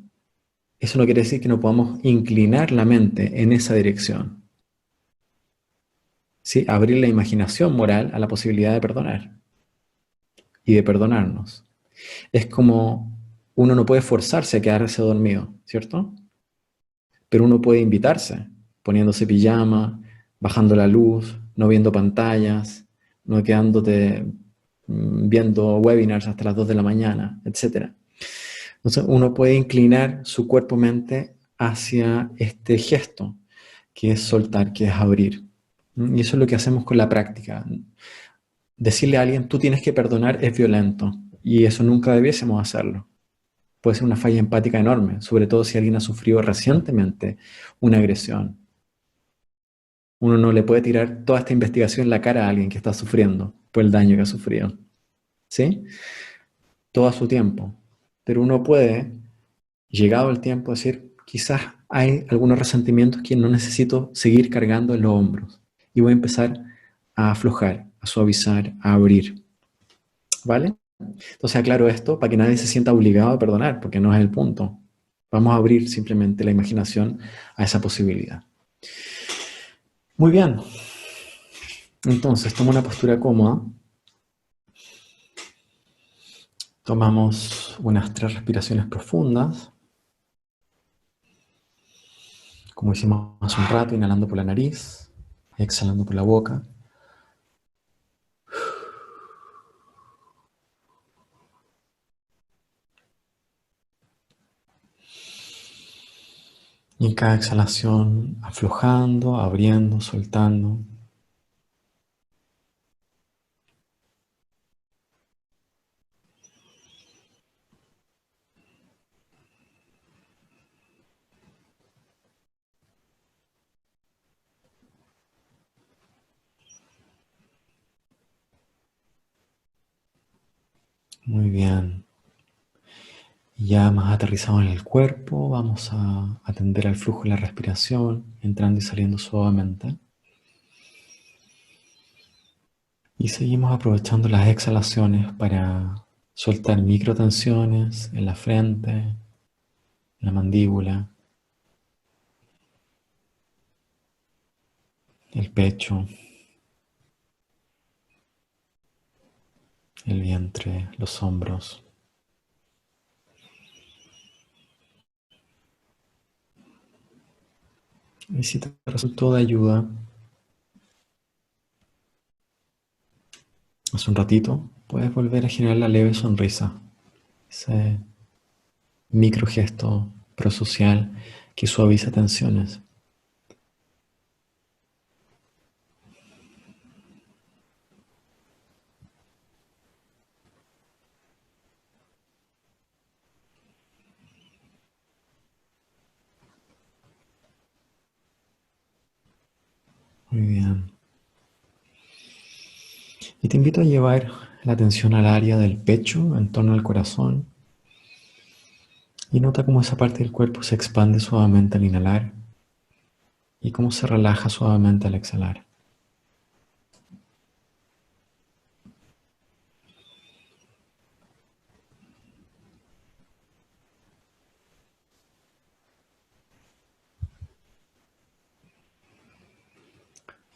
S1: eso no quiere decir que no podamos inclinar la mente en esa dirección. ¿Sí? Abrir la imaginación moral a la posibilidad de perdonar y de perdonarnos. Es como uno no puede forzarse a quedarse dormido, ¿cierto? Pero uno puede invitarse, poniéndose pijama, bajando la luz, no viendo pantallas, no quedándote viendo webinars hasta las 2 de la mañana, etc. Entonces uno puede inclinar su cuerpo-mente hacia este gesto, que es soltar, que es abrir. Y eso es lo que hacemos con la práctica. Decirle a alguien, tú tienes que perdonar, es violento. Y eso nunca debiésemos hacerlo. Puede ser una falla empática enorme, sobre todo si alguien ha sufrido recientemente una agresión. Uno no le puede tirar toda esta investigación en la cara a alguien que está sufriendo por el daño que ha sufrido. ¿Sí? Todo a su tiempo. Pero uno puede, llegado el tiempo, decir, quizás hay algunos resentimientos que no necesito seguir cargando en los hombros. Y voy a empezar a aflojar, a suavizar, a abrir. ¿Vale? Entonces aclaro esto para que nadie se sienta obligado a perdonar, porque no es el punto. Vamos a abrir simplemente la imaginación a esa posibilidad. Muy bien. Entonces, toma una postura cómoda. Tomamos unas 3 respiraciones profundas, como hicimos hace un rato, inhalando por la nariz, exhalando por la boca. Y en cada exhalación, aflojando, abriendo, soltando. Muy bien. Ya más aterrizado en el cuerpo, vamos a atender al flujo de la respiración, entrando y saliendo suavemente. Y seguimos aprovechando las exhalaciones para soltar microtensiones en la frente, en la mandíbula, el pecho, el vientre, los hombros. Y si te resultó de ayuda hace un ratito, puedes volver a generar la leve sonrisa, ese microgesto prosocial que suaviza tensiones. Muy bien. Y te invito a llevar la atención al área del pecho, en torno al corazón, y nota cómo esa parte del cuerpo se expande suavemente al inhalar y cómo se relaja suavemente al exhalar.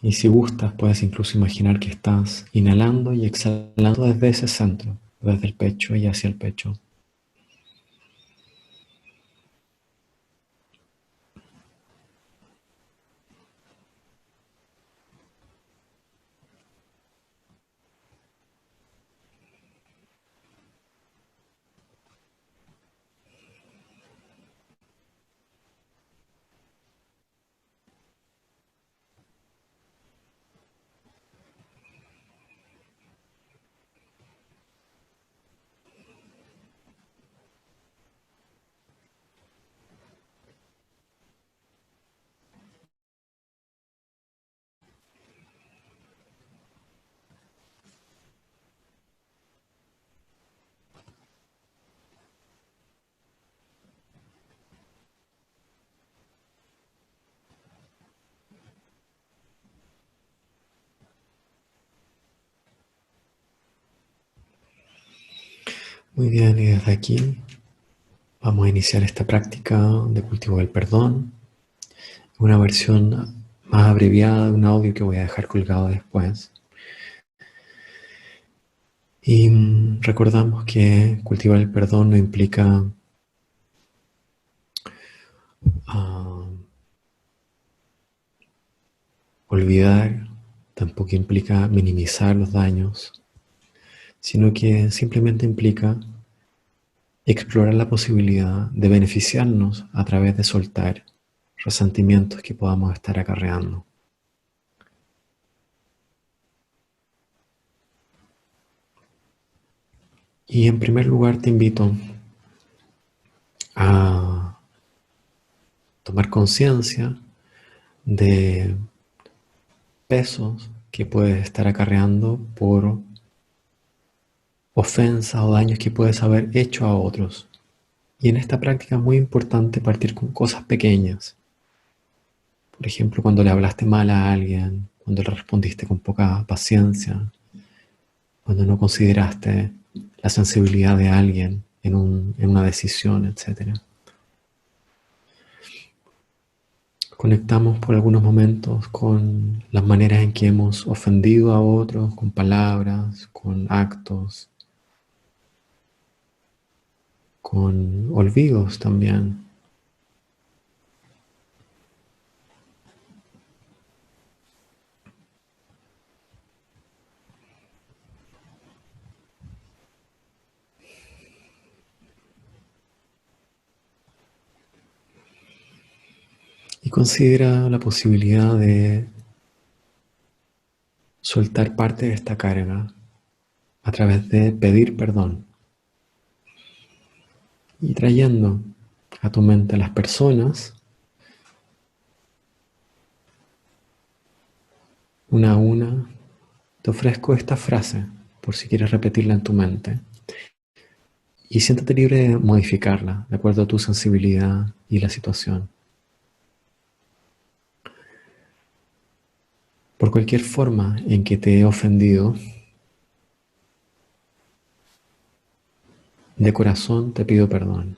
S1: Y si gustas, puedes incluso imaginar que estás inhalando y exhalando desde ese centro, desde el pecho y hacia el pecho. Muy bien, y desde aquí vamos a iniciar esta práctica de cultivo del perdón, una versión más abreviada de un audio que voy a dejar colgado después. Y recordamos que cultivar el perdón no implica ah, olvidar, tampoco implica minimizar los daños, sino que simplemente implica explorar la posibilidad de beneficiarnos a través de soltar resentimientos que podamos estar acarreando. Y en primer lugar te invito a tomar conciencia de pesos que puedes estar acarreando por ofensas o daños que puedes haber hecho a otros. Y en esta práctica es muy importante partir con cosas pequeñas. Por ejemplo, cuando le hablaste mal a alguien, cuando le respondiste con poca paciencia, cuando no consideraste la sensibilidad de alguien en una decisión, etc. Conectamos por algunos momentos con las maneras en que hemos ofendido a otros, con palabras, con actos, con olvidos también. Y considera la posibilidad de soltar parte de esta carga a través de pedir perdón y trayendo a tu mente a las personas una a una. Te ofrezco esta frase por si quieres repetirla en tu mente y siéntate libre de modificarla de acuerdo a tu sensibilidad y la situación. Por cualquier forma en que te he ofendido, de corazón te pido perdón.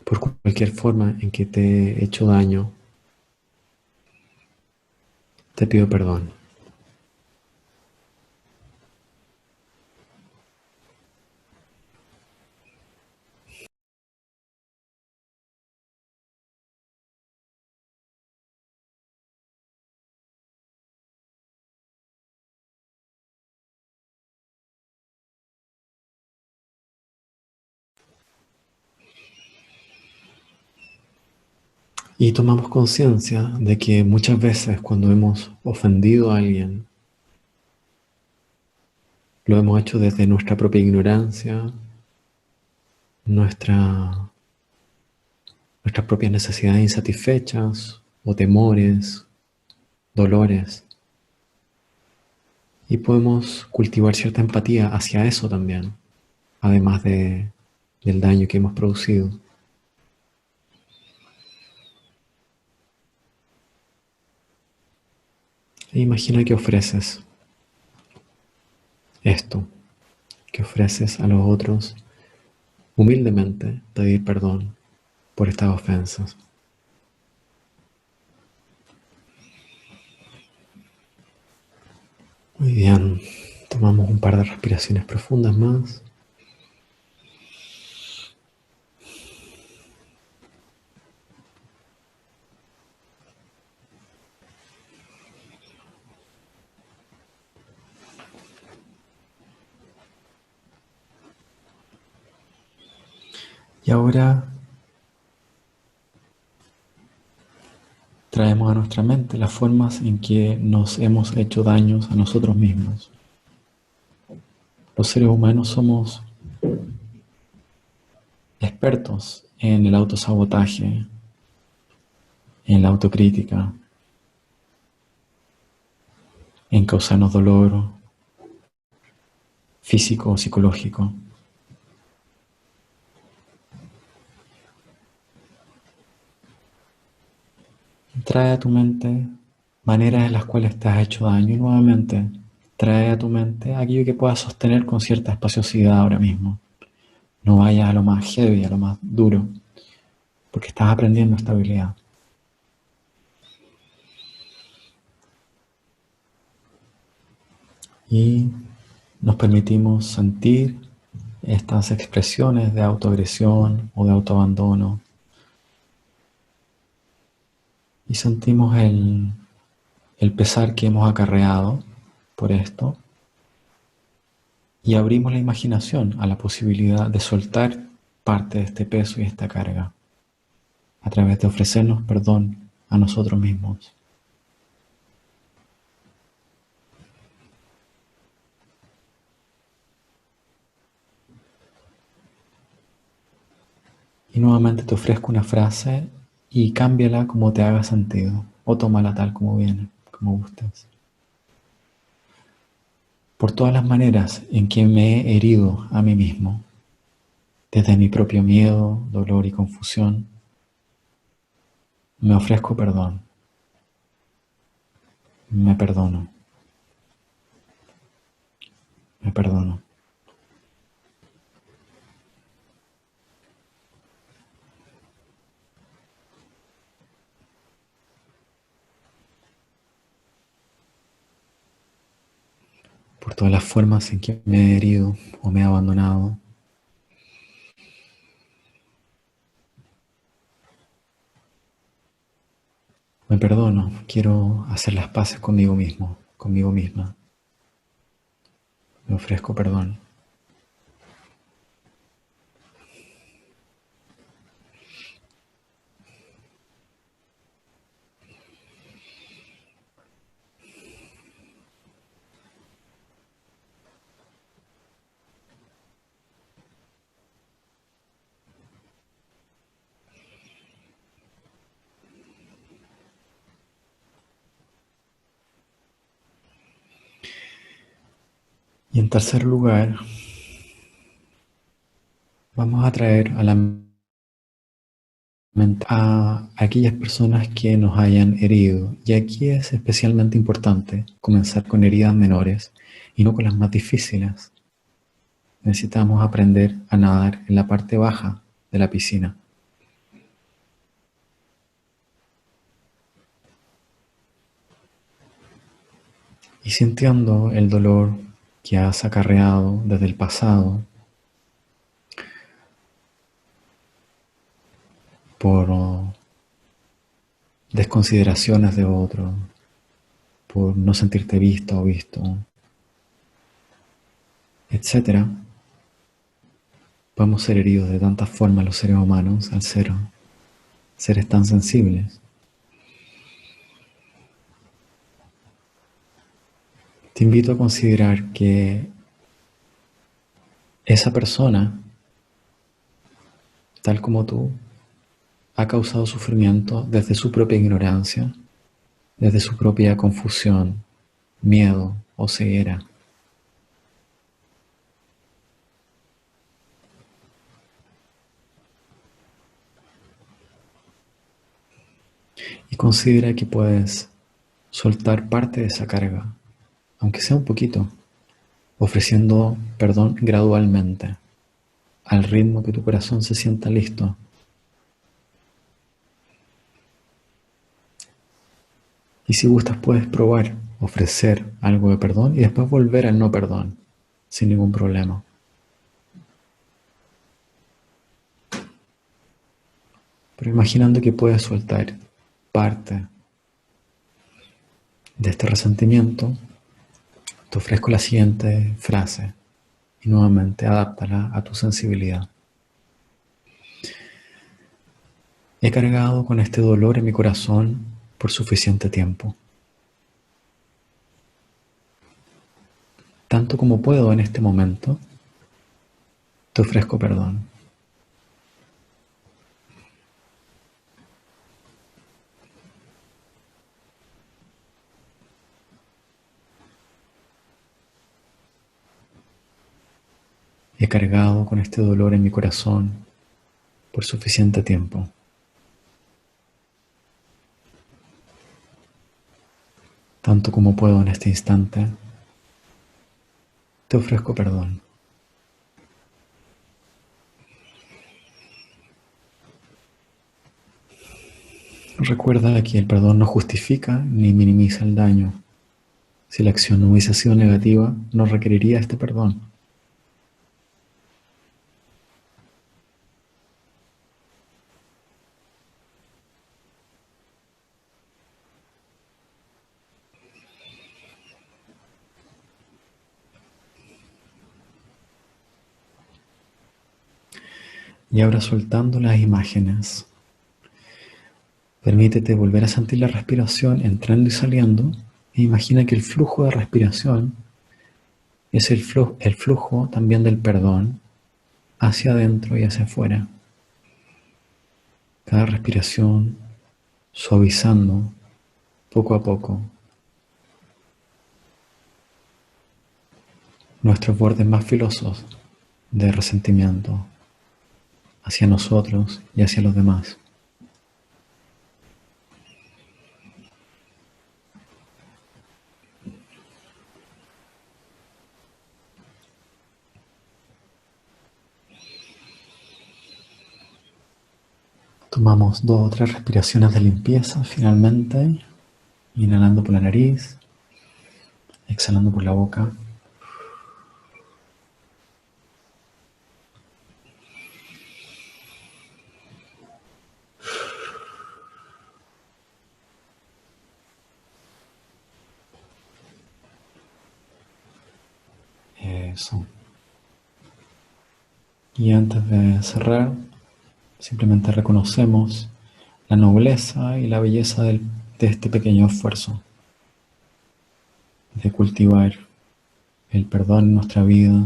S1: Por cualquier forma en que te he hecho daño, te pido perdón. Y tomamos conciencia de que muchas veces cuando hemos ofendido a alguien, lo hemos hecho desde nuestra propia ignorancia, nuestra, nuestras propias necesidades insatisfechas o temores, dolores. Y podemos cultivar cierta empatía hacia eso también, además del daño que hemos producido. E imagina que ofreces esto, que ofreces a los otros humildemente pedir perdón por estas ofensas. Muy bien, tomamos un par de respiraciones profundas más. Y ahora traemos a nuestra mente las formas en que nos hemos hecho daños a nosotros mismos. Los seres humanos somos expertos en el autosabotaje, en la autocrítica, en causarnos dolor físico o psicológico. Trae a tu mente maneras en las cuales te has hecho daño y nuevamente trae a tu mente aquello que puedas sostener con cierta espaciosidad ahora mismo. No vayas a lo más heavy, a lo más duro, porque estás aprendiendo esta habilidad. Y nos permitimos sentir estas expresiones de autoagresión o de autoabandono. Y sentimos el pesar que hemos acarreado por esto. Y abrimos la imaginación a la posibilidad de soltar parte de este peso y esta carga a través de ofrecernos perdón a nosotros mismos. Y nuevamente te ofrezco una frase y cámbiala como te haga sentido o tómala tal como viene, como gustes. Por todas las maneras en que me he herido a mí mismo, desde mi propio miedo, dolor y confusión, me ofrezco perdón, me perdono, me perdono. Por todas las formas en que me he herido o me he abandonado. Me perdono, quiero hacer las paces conmigo mismo, conmigo misma. Me ofrezco perdón. Y en tercer lugar, vamos a traer a la mente a aquellas personas que nos hayan herido. Y aquí es especialmente importante comenzar con heridas menores y no con las más difíciles. Necesitamos aprender a nadar en la parte baja de la piscina. Y sintiendo el dolor que has acarreado desde el pasado por desconsideraciones de otro, por no sentirte visto o visto, etcétera. Podemos ser heridos de tantas formas los seres humanos al ser seres tan sensibles. Te invito a considerar que esa persona, tal como tú, ha causado sufrimiento desde su propia ignorancia, desde su propia confusión, miedo o ceguera. Y considera que puedes soltar parte de esa carga, aunque sea un poquito, ofreciendo perdón gradualmente, al ritmo que tu corazón se sienta listo. Y si gustas, puedes probar ofrecer algo de perdón y después volver al no perdón, sin ningún problema. Pero imaginando que puedes soltar parte de este resentimiento, te ofrezco la siguiente frase y nuevamente adáptala a tu sensibilidad. He cargado con este dolor en mi corazón por suficiente tiempo. Tanto como puedo en este momento, te ofrezco perdón. He cargado con este dolor en mi corazón por suficiente tiempo. Tanto como puedo en este instante, te ofrezco perdón. Recuerda que el perdón no justifica ni minimiza el daño. Si la acción no hubiese sido negativa, no requeriría este perdón. Y ahora soltando las imágenes, permítete volver a sentir la respiración entrando y saliendo e imagina que el flujo de respiración es el flujo también del perdón hacia adentro y hacia afuera. Cada respiración suavizando poco a poco nuestros bordes más filosos de resentimiento hacia nosotros y hacia los demás. Tomamos 2 o 3 respiraciones de limpieza finalmente, inhalando por la nariz, exhalando por la boca. Eso. Y antes de cerrar, simplemente reconocemos la nobleza y la belleza de este pequeño esfuerzo de cultivar el perdón en nuestra vida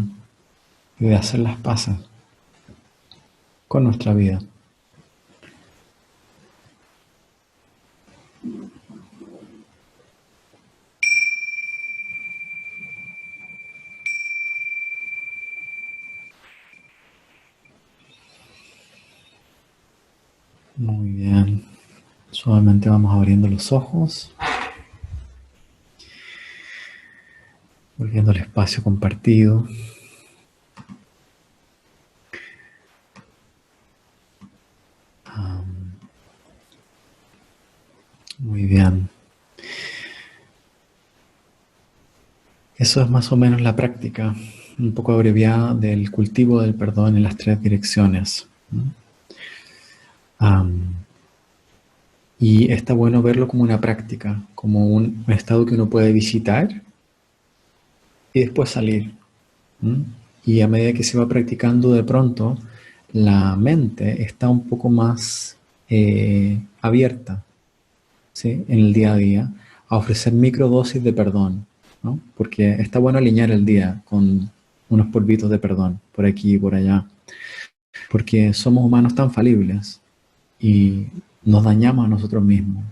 S1: y de hacer las paces con nuestra vida. Muy bien. Suavemente vamos abriendo los ojos, volviendo al espacio compartido. Muy bien. Eso es más o menos la práctica, un poco abreviada del cultivo del perdón en las 3 direcciones. Y está bueno verlo como una práctica, como un estado que uno puede visitar y después salir. Y a medida que se va practicando, de pronto la mente está un poco más abierta, ¿sí? En el día a día, a ofrecer microdosis de perdón, ¿no? Porque está bueno alinear el día con unos polvitos de perdón, por aquí y por allá, porque somos humanos tan falibles y nos dañamos a nosotros mismos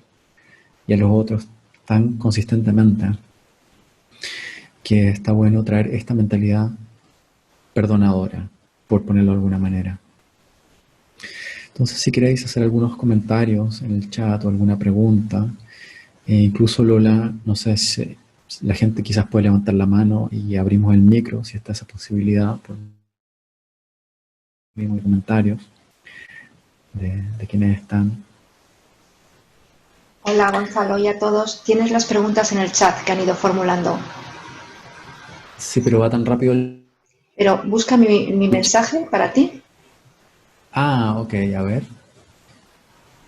S1: y a los otros tan consistentemente que está bueno traer esta mentalidad perdonadora, por ponerlo de alguna manera. Entonces, si queréis hacer algunos comentarios en el chat o alguna pregunta, incluso Lola, no sé si la gente quizás puede levantar la mano y abrimos el micro, si está esa posibilidad, por comentarios de quienes están.
S2: Hola Gonzalo y a todos. Tienes las preguntas en el chat que han ido formulando.
S1: Sí, pero va tan rápido el...
S2: Pero busca mi mensaje para ti.
S1: Ah, ok, a ver.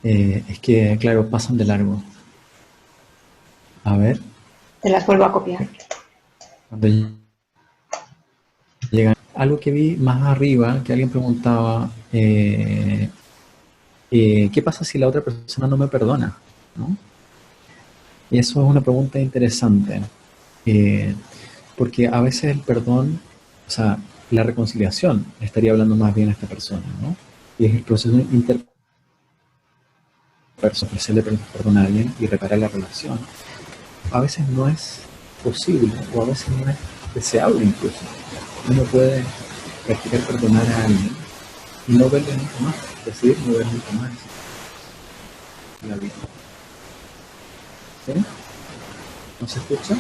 S1: Es que, claro, pasan de largo. A ver,
S2: Te las vuelvo a copiar.
S1: cuando llegan... Algo que vi más arriba, que alguien preguntaba, ¿qué pasa si la otra persona no me perdona? ¿No? Y eso es una pregunta interesante, eh, porque a veces el perdón, o sea, la reconciliación, estaría hablando más bien a esta persona, ¿no? Y es el proceso interpersonal, ofrecerle perdón a alguien y reparar la relación. A veces no es posible, o a veces no es deseable incluso. Uno puede practicar perdonar a alguien y no verle nunca más, decidir no verle nunca más en la vida. ¿Sí? ¿No se escucha?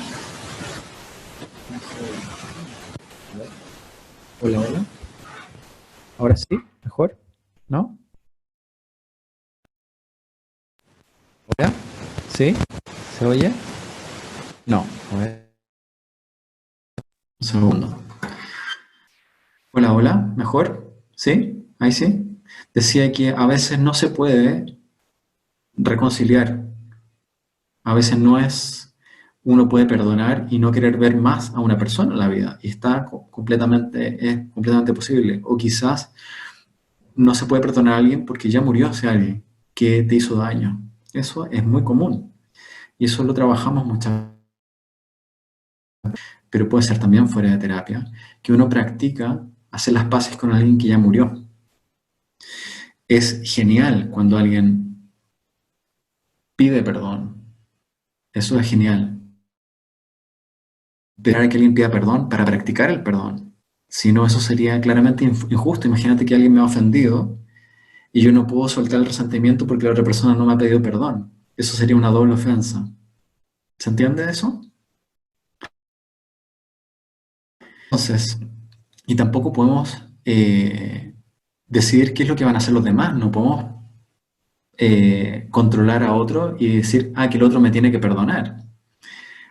S1: Hola, hola. Ahora sí, mejor, ¿no? ¿Hola? ¿Sí? ¿Se oye? No, a ver. Un segundo. Hola, hola, ¿mejor? ¿Sí? Ahí sí. Decía que a veces no se puede reconciliar. A veces no es, uno puede perdonar y no querer ver más a una persona en la vida. Y está completamente, es completamente posible. O quizás no se puede perdonar a alguien porque ya murió ese alguien que te hizo daño. Eso es muy común. Y eso lo trabajamos muchas veces, pero puede ser también fuera de terapia, que uno practica hacer las paces con alguien que ya murió. Es genial cuando alguien pide perdón. Eso es genial. Esperar a que alguien pida perdón para practicar el perdón. Si no, eso sería claramente injusto. Imagínate que alguien me ha ofendido y yo no puedo soltar el resentimiento porque la otra persona no me ha pedido perdón. Eso sería una doble ofensa. ¿Se entiende eso? Entonces, y tampoco podemos decidir qué es lo que van a hacer los demás. No podemos controlar a otro y decir, ah, que el otro me tiene que perdonar.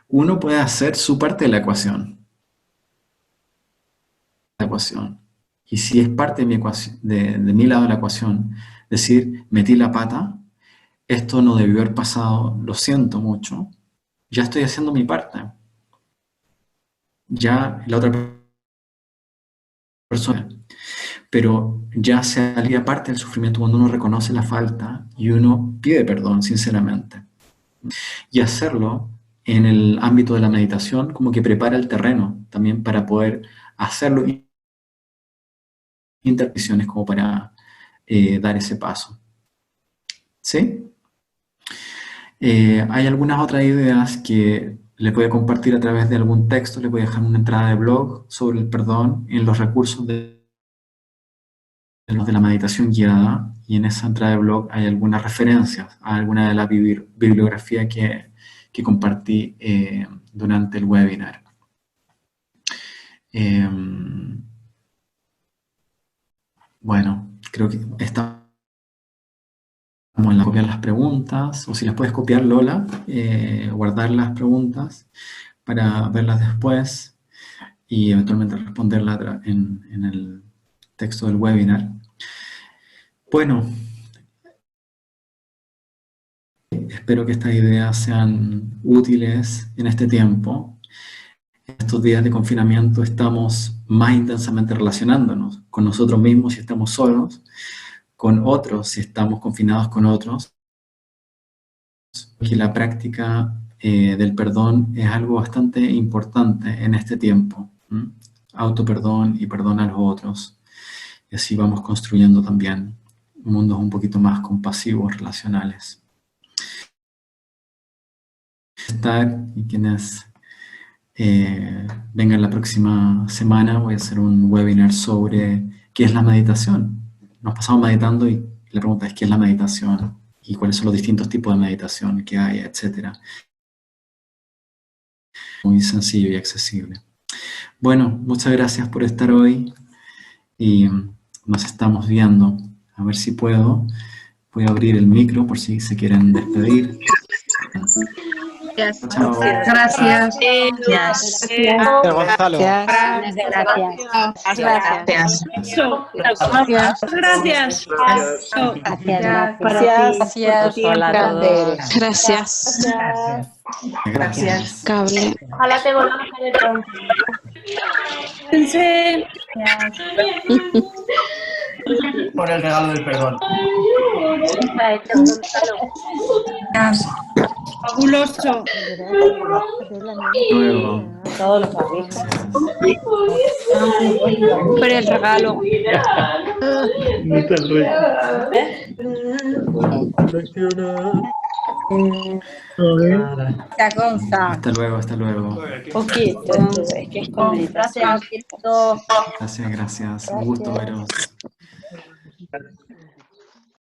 S1: Uno puede hacer su parte de la ecuación. Y si es parte de mi ecuación, de mi lado de la ecuación, decir, metí la pata, esto no debió haber pasado, lo siento mucho, ya estoy haciendo mi parte. Ya la otra persona, pero ya se alivia parte del sufrimiento cuando uno reconoce la falta y uno pide perdón sinceramente. Y hacerlo en el ámbito de la meditación como que prepara el terreno también para poder hacerlo intervenciones como para dar ese paso. ¿Sí? Hay algunas otras ideas que les voy a compartir a través de algún texto, les voy a dejar una entrada de blog sobre el perdón en los recursos de la meditación guiada, y en esa entrada de blog hay algunas referencias a alguna de la bibliografía que compartí durante el webinar. Bueno, creo que estamos en la copiar las preguntas, o si las puedes copiar, Lola, guardar las preguntas para verlas después y eventualmente responderlas en el texto del webinar. Bueno, espero que estas ideas sean útiles en este tiempo. En estos días de confinamiento estamos más intensamente relacionándonos con nosotros mismos si estamos solos, con otros, si estamos confinados con otros, que la práctica del perdón es algo bastante importante en este tiempo. Autoperdón y perdón a los otros. Y así vamos construyendo también mundos un poquito más compasivos, relacionales. Y quienes vengan la próxima semana, voy a hacer un webinar sobre qué es la meditación. Nos pasamos meditando y la pregunta es ¿qué es la meditación? Y cuáles son los distintos tipos de meditación que hay, etcétera. Muy sencillo y accesible. Bueno, muchas gracias por estar hoy y nos estamos viendo. A ver si puedo. Voy a abrir el micro por si se quieren despedir.
S3: Gracias.
S1: Chao.
S2: Gracias.
S3: Gracias.
S4: Gonzalo.
S3: Gracias.
S5: Gracias.
S3: Gracias.
S5: Gracias. Hola a todos.
S6: Gracias.
S1: Gracias.
S6: Cable.
S5: Ojalá te volvamos a ver pronto.
S4: Por el regalo del perdón.
S3: Fabuloso.
S1: Luego.
S5: Todos los barrijos.
S6: Por el regalo.
S1: Hasta luego, hasta luego.
S5: Poquito, es que es con meditación.
S1: Gracias, gracias. Un gusto veros.